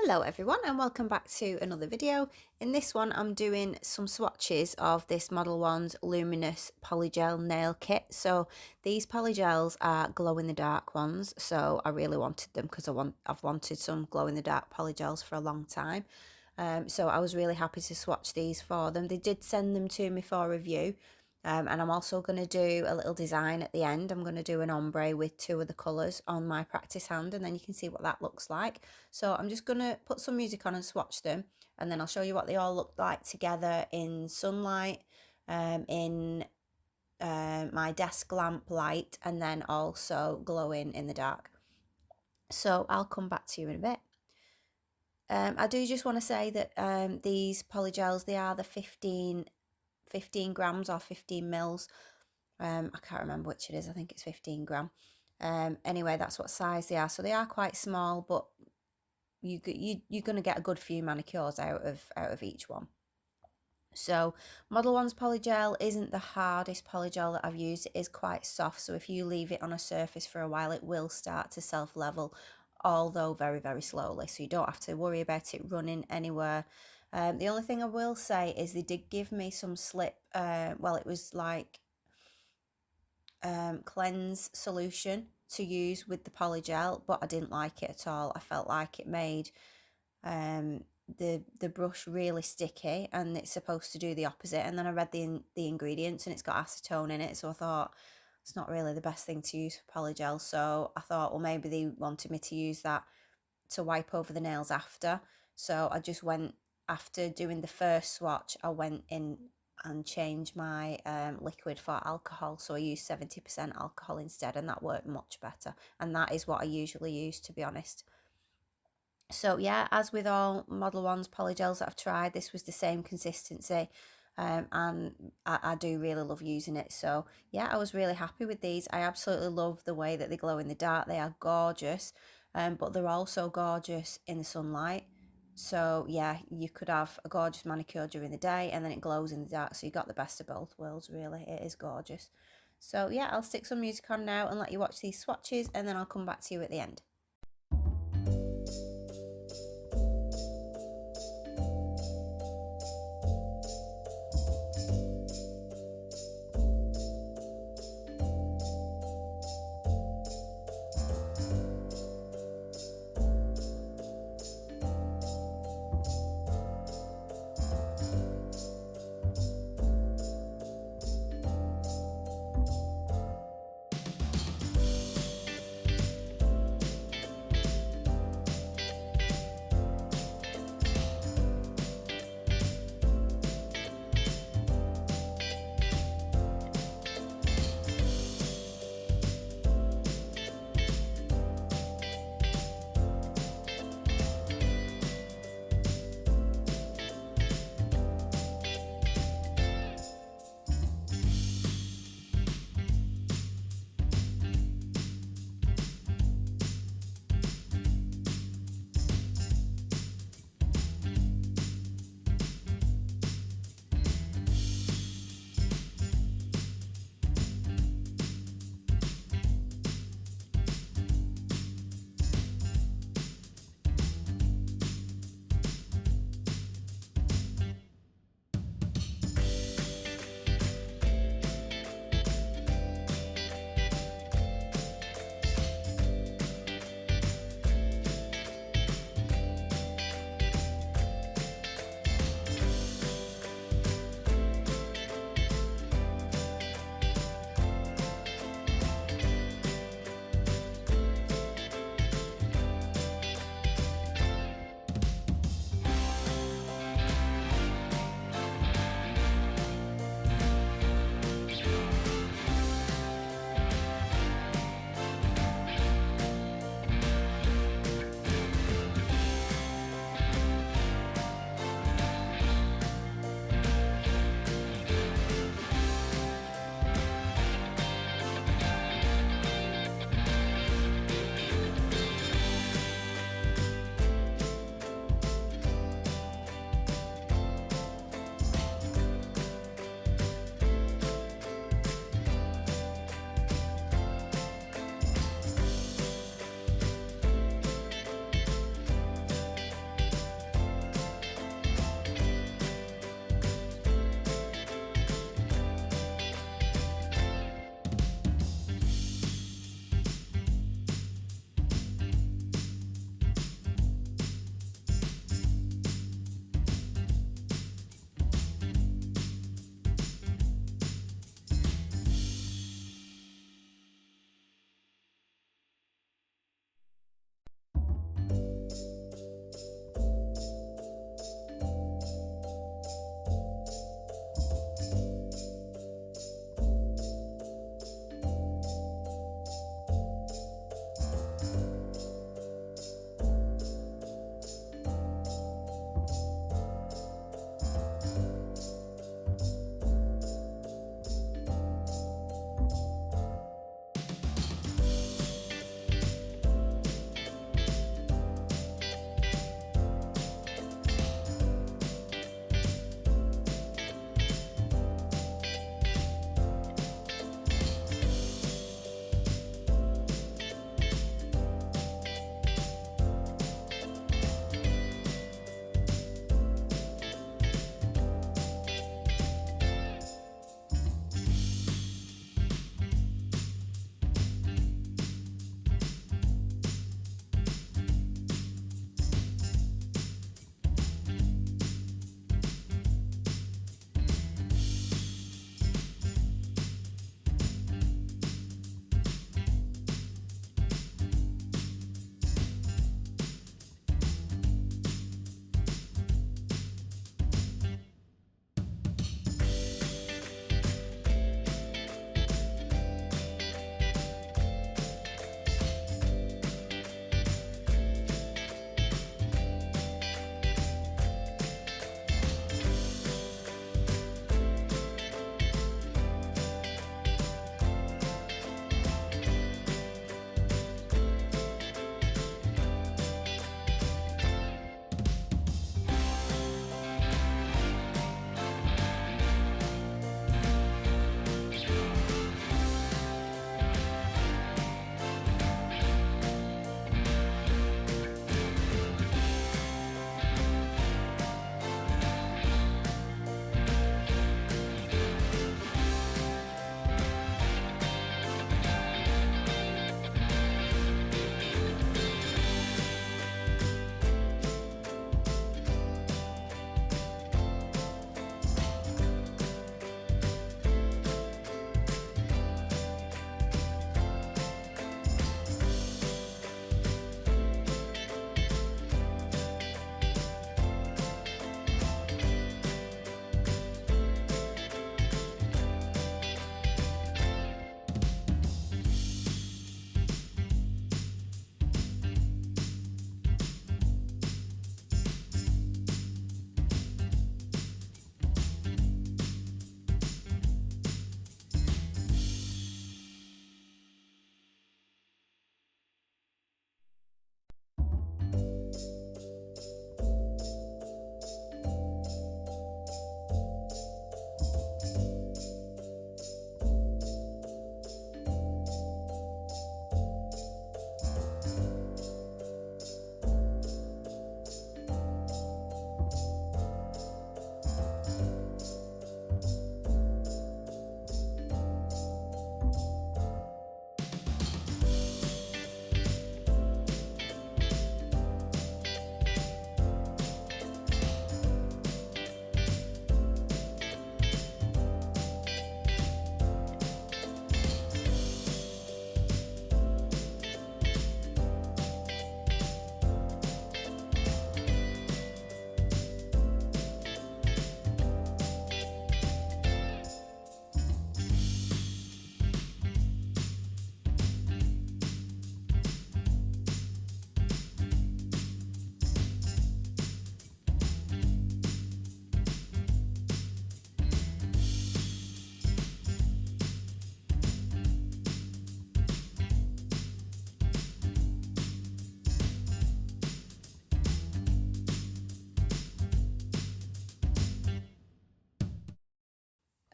Hello everyone and welcome back to another video. In this one I'm doing some swatches of this Modelones Luminous Polygel nail kit. So these polygels are glow in the dark ones, so I really wanted them because I've wanted some glow in the dark polygels for a long time. So I was really happy to swatch these for them. They did send them to me for review. And I'm also going to do a little design at the end. I'm going to do an ombre with two of the colours on my practice hand, and then you can see what that looks like. So I'm just going to put some music on and swatch them, and then I'll show you what they all look like together in sunlight, in my desk lamp light, and then also glowing in the dark. So I'll come back to you in a bit. I do just want to say that these polygels, they are the 15 grams or 15 mils. I can't remember which it is. I think it's 15 gram. Anyway, that's what size they are. So they are quite small, but you're going to get a good few manicures out of each one. So Modelones Polygel isn't the hardest polygel that I've used. It is quite soft, so if you leave it on a surface for a while, it will start to self-level, although very, very slowly. So you don't have to worry about it running anywhere. The only thing I will say is they did give me some slip. Well, it was like cleanse solution to use with the polygel, but I didn't like it at all. I felt like it made the brush really sticky, and it's supposed to do the opposite. And then I read the ingredients and it's got acetone in it, so I thought it's not really the best thing to use for polygel. So I thought, well, maybe they wanted me to use that to wipe over the nails after. So I just went, after doing the first swatch, I went in and changed my liquid for alcohol. So I used 70% alcohol instead, and that worked much better. And that is what I usually use, to be honest. So yeah, as with all Modelones polygels that I've tried, this was the same consistency. And I do really love using it. So yeah, I was really happy with these. I absolutely love the way that they glow in the dark. They are gorgeous, but they're also gorgeous in the sunlight. So yeah, you could have a gorgeous manicure during the day and then it glows in the dark. So you got the best of both worlds, really. It is gorgeous. So yeah, I'll stick some music on now and let you watch these swatches, and then I'll come back to you at the end.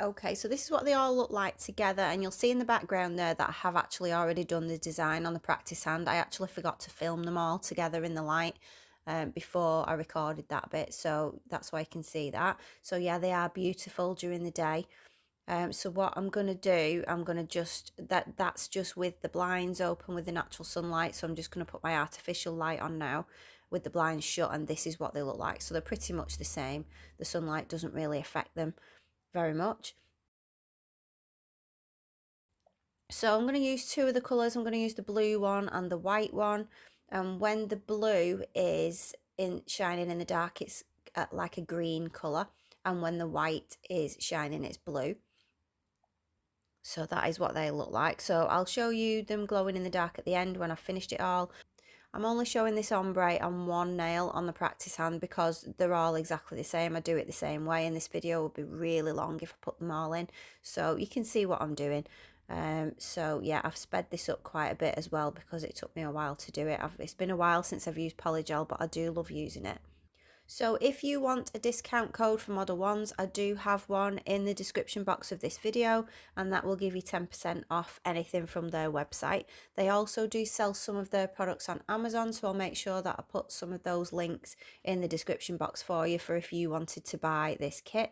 Okay, so this is what they all look like together, and you'll see in the background there that I have actually already done the design on the practice hand. I actually forgot to film them all together in the light before I recorded that bit, so that's why you can see that. So yeah, they are beautiful during the day. So what I'm going to do, I'm going to just, that's just with the blinds open with the natural sunlight, so I'm just going to put my artificial light on now with the blinds shut, and this is what they look like. So they're pretty much the same. The sunlight doesn't really affect them very much. So I'm going to use two of the colours. I'm going to use the blue one and the white one. And when the blue is shining in the dark, it's like a green colour. And when the white is shining, it's blue. So that is what they look like. So I'll show you them glowing in the dark at the end when I've finished it all. I'm only showing this ombre on one nail on the practice hand because they're all exactly the same. I do it the same way, and this video would be really long if I put them all in. So you can see what I'm doing. So yeah, I've sped this up quite a bit as well because it took me a while to do it. It's been a while since I've used polygel, but I do love using it. So if you want a discount code for Model Ones, I do have one in the description box of this video, and that will give you 10% off anything from their website. They also do sell some of their products on Amazon, so I'll make sure that I put some of those links in the description box for you for if you wanted to buy this kit.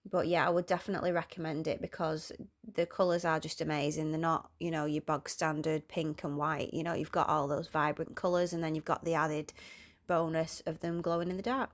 But yeah, I would definitely recommend it because the colours are just amazing. They're not, you know, your bog standard pink and white. You know, you've got all those vibrant colours, and then you've got the added bonus of them glowing in the dark.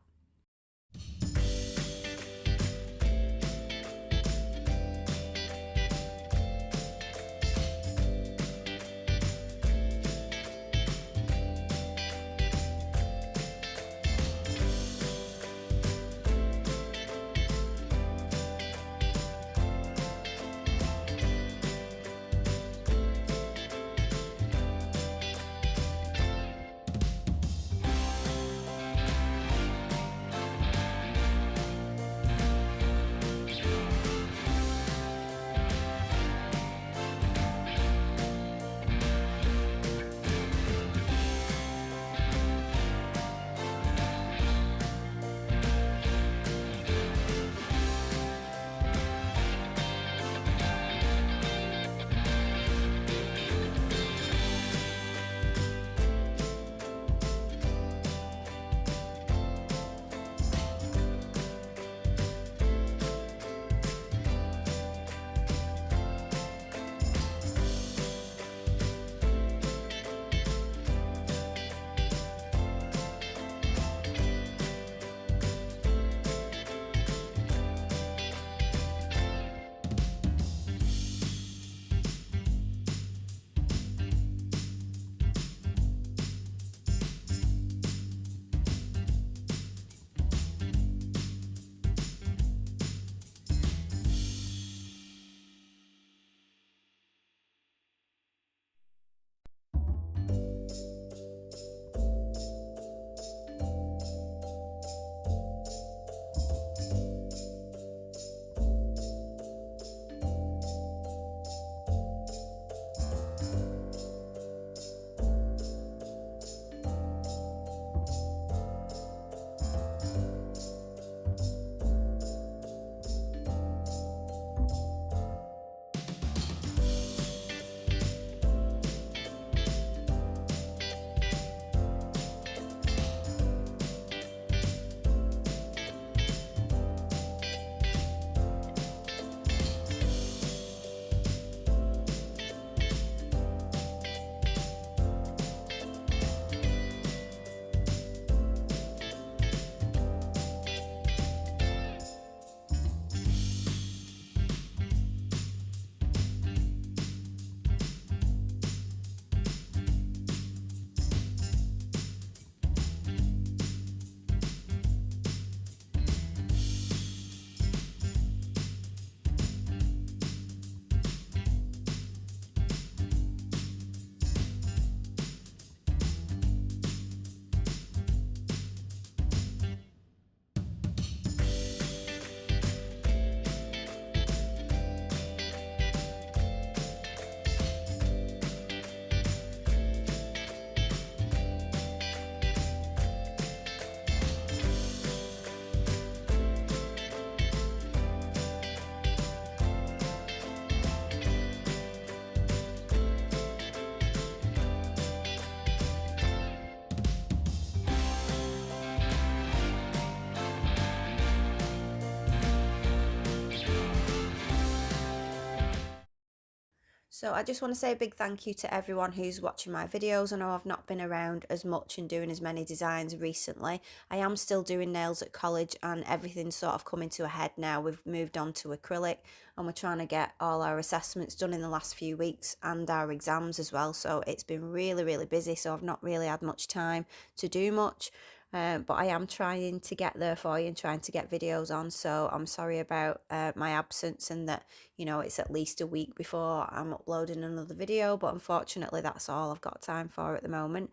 So I just want to say a big thank you to everyone who's watching my videos. I know I've not been around as much and doing as many designs recently. I am still doing nails at college and everything's sort of coming to a head now. We've moved on to acrylic and we're trying to get all our assessments done in the last few weeks and our exams as well. So it's been really busy, so I've not really had much time to do much. But I am trying to get there for you and trying to get videos on, so I'm sorry about my absence and that, you know, it's at least a week before I'm uploading another video, but unfortunately that's all I've got time for at the moment.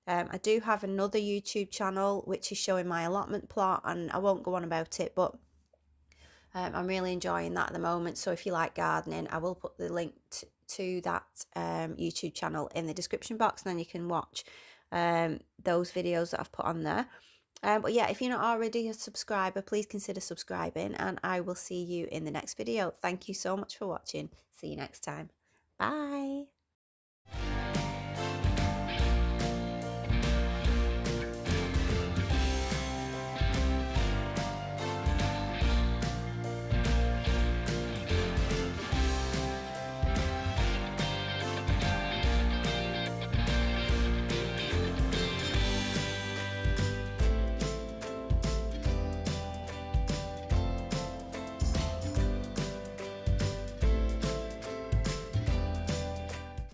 I do have another YouTube channel which is showing my allotment plot, and I won't go on about it, but I'm really enjoying that at the moment. So if you like gardening, I will put the link to that YouTube channel in the description box, and then you can watch those videos that I've put on there. But yeah, if you're not already a subscriber, please consider subscribing, and I will see you in the next video. Thank you so much for watching. See you next time. Bye.